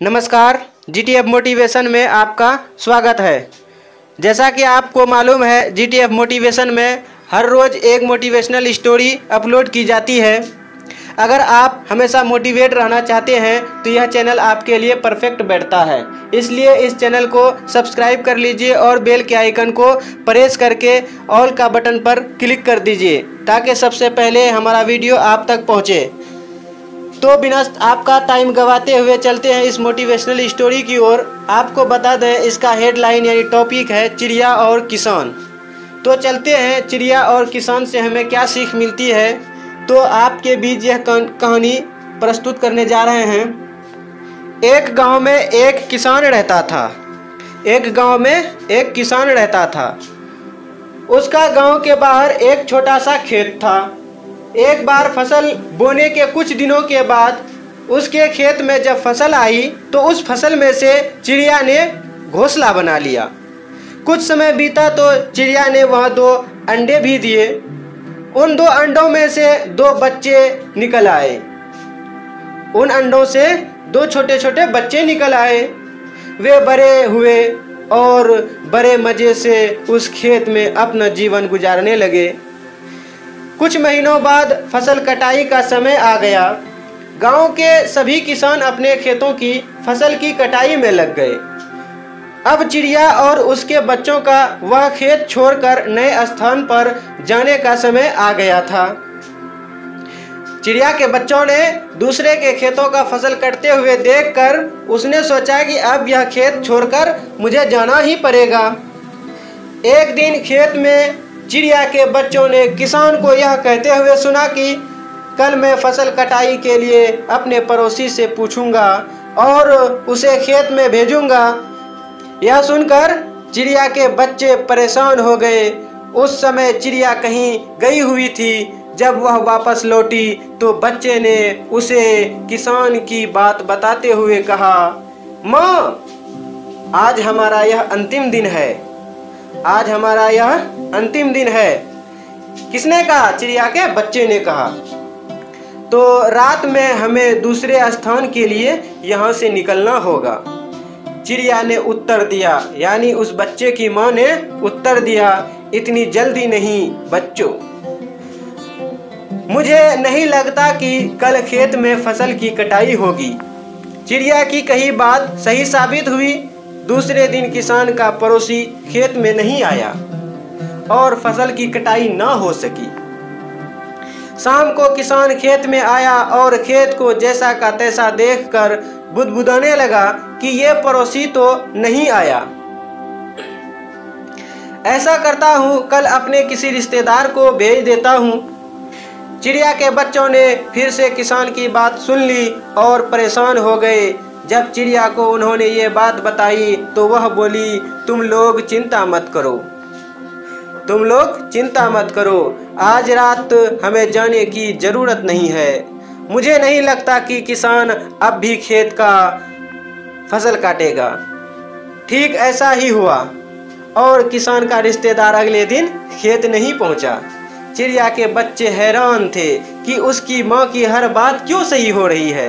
नमस्कार, GTF motivation में आपका स्वागत है। जैसा कि आपको मालूम है, जीटीएफ मोटिवेशन में हर रोज़ एक मोटिवेशनल स्टोरी अपलोड की जाती है। अगर आप हमेशा मोटिवेट रहना चाहते हैं तो यह चैनल आपके लिए परफेक्ट बैठता है। इसलिए इस चैनल को सब्सक्राइब कर लीजिए और बेल के आइकन को प्रेस करके ऑल का बटन पर क्लिक कर दीजिए ताकि सबसे पहले हमारा वीडियो आप तक पहुँचे। तो बिना आपका टाइम गवाते हुए चलते हैं इस मोटिवेशनल स्टोरी की ओर। आपको बता दें, इसका हेडलाइन यानी टॉपिक है चिड़िया और किसान। तो चलते हैं, चिड़िया और किसान से हमें क्या सीख मिलती है। तो आपके बीच यह कहानी प्रस्तुत करने जा रहे हैं। एक गांव में एक किसान रहता था। एक गांव में एक किसान रहता था। उसका गांव के बाहर एक छोटा सा खेत था। एक बार फसल बोने के कुछ दिनों के बाद उसके खेत में जब फसल आई तो उस फसल में से चिड़िया ने घोंसला बना लिया। कुछ समय बीता तो चिड़िया ने वह 2 अंडे भी दिए। उन 2 अंडों में से 2 बच्चे निकल आए। उन अंडों से 2 छोटे छोटे बच्चे निकल आए। वे बड़े हुए और बड़े मज़े से उस खेत में अपना जीवन गुजारने लगे। कुछ महीनों बाद फसल कटाई का समय आ गया। गांव के सभी किसान अपने खेतों की फसल की कटाई में लग गए। अब चिड़िया और उसके बच्चों का वह खेत छोड़कर नए स्थान पर जाने का समय आ गया था। चिड़िया के बच्चों ने दूसरे के खेतों का फसल कटते हुए देखकर उसने सोचा कि अब यह खेत छोड़कर मुझे जाना ही पड़ेगा। एक दिन खेत में चिड़िया के बच्चों ने किसान को यह कहते हुए सुना कि कल मैं फसल कटाई के लिए अपने पड़ोसी से पूछूंगा और उसे खेत में भेजूंगा। यह सुनकर चिड़िया के बच्चे परेशान हो गए। उस समय चिड़िया कहीं गई हुई थी। जब वह वापस लौटी तो बच्चे ने उसे किसान की बात बताते हुए कहा, माँ, आज हमारा यह अंतिम दिन है। आज हमारा यह अंतिम दिन है। किसने कहा? चिड़िया के बच्चे ने कहा। तो रात में हमें दूसरे स्थान के लिए यहाँ से निकलना होगा। चिड़िया ने उत्तर दिया, यानी उस बच्चे की माँ ने उत्तर दिया, इतनी जल्दी नहीं बच्चों, मुझे नहीं लगता कि कल खेत में फसल की कटाई होगी। चिड़िया की कही बात सही साबित हुई। दूसरे दिन किसान का पड़ोसी खेत में नहीं आया और फसल की कटाई ना हो सकी। शाम को किसान खेत में आया और खेत को जैसा का तैसा देखकर बुदबुदाने लगा कि ये पड़ोसी तो नहीं आया। ऐसा करता हूँ, कल अपने किसी रिश्तेदार को भेज देता हूँ। चिड़िया के बच्चों ने फिर से किसान की बात सुन ली और परेशान हो गए। जब चिड़िया को उन्होंने ये बात बताई तो वह बोली, तुम लोग चिंता मत करो, तुम लोग चिंता मत करो, आज रात हमें जाने की ज़रूरत नहीं है। मुझे नहीं लगता कि किसान अब भी खेत का फसल काटेगा। ठीक ऐसा ही हुआ और किसान का रिश्तेदार अगले दिन खेत नहीं पहुंचा। चिड़िया के बच्चे हैरान थे कि उसकी माँ की हर बात क्यों सही हो रही है।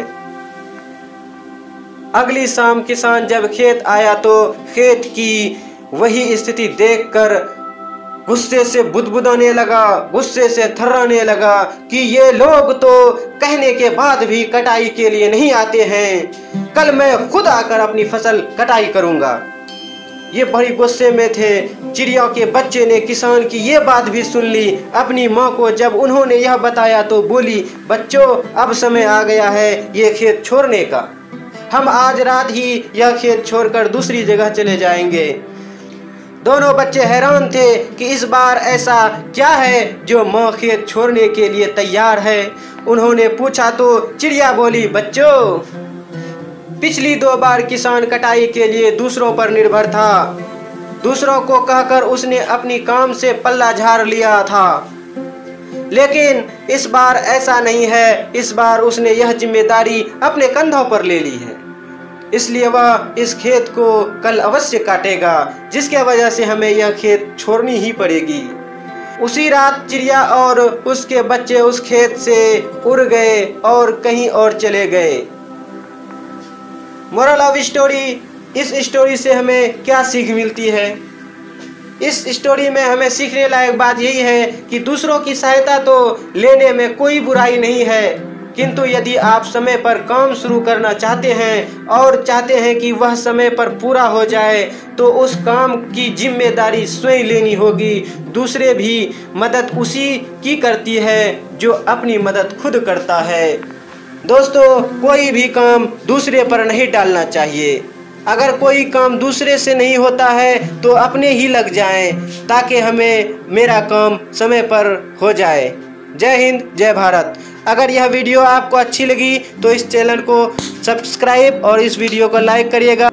अगली शाम किसान जब खेत आया तो खेत की वही स्थिति देखकर गुस्से से बुदबुदाने लगा, गुस्से से थर्राने लगा कि ये लोग तो कहने के बाद भी कटाई के लिए नहीं आते हैं। कल मैं खुद आकर अपनी फसल कटाई करूंगा। ये बड़ी गुस्से में थे। चिड़िया के बच्चे ने किसान की ये बात भी सुन ली। अपनी माँ को जब उन्होंने यह बताया तो बोली, बच्चों, अब समय आ गया है ये खेत छोड़ने का। हम आज रात ही यह खेत छोड़कर दूसरी जगह चले जाएंगे। दोनों बच्चे हैरान थे कि इस बार ऐसा क्या है जो माँ खेत छोड़ने के लिए तैयार है। उन्होंने पूछा तो चिड़िया बोली, बच्चों, पिछली 2 बार किसान कटाई के लिए दूसरों पर निर्भर था। दूसरों को कहकर उसने अपनी काम से पल्ला झाड़ लिया था, लेकिन इस बार ऐसा नहीं है। इस बार उसने यह जिम्मेदारी अपने कंधों पर ले ली है, इसलिए वह इस खेत को कल अवश्य काटेगा, जिसके वजह से हमें यह खेत छोड़नी ही पड़ेगी। उसी रात चिड़िया और उसके बच्चे उस खेत से उड़ गए और कहीं और चले गए। मोरल ऑफ स्टोरी, इस स्टोरी से हमें क्या सीख मिलती है? इस स्टोरी में हमें सीखने लायक बात यही है कि दूसरों की सहायता तो लेने में कोई बुराई नहीं है, किंतु यदि आप समय पर काम शुरू करना चाहते हैं और चाहते हैं कि वह समय पर पूरा हो जाए, तो उस काम की जिम्मेदारी स्वयं लेनी होगी। दूसरे भी मदद उसी की करती है जो अपनी मदद खुद करता है। दोस्तों, कोई भी काम दूसरे पर नहीं डालना चाहिए। अगर कोई काम दूसरे से नहीं होता है तो अपने ही लग जाएं, ताकि मेरा काम समय पर हो जाए। जय हिंद, जय भारत। अगर यह वीडियो आपको अच्छी लगी तो इस चैनल को सब्सक्राइब और इस वीडियो को लाइक करिएगा।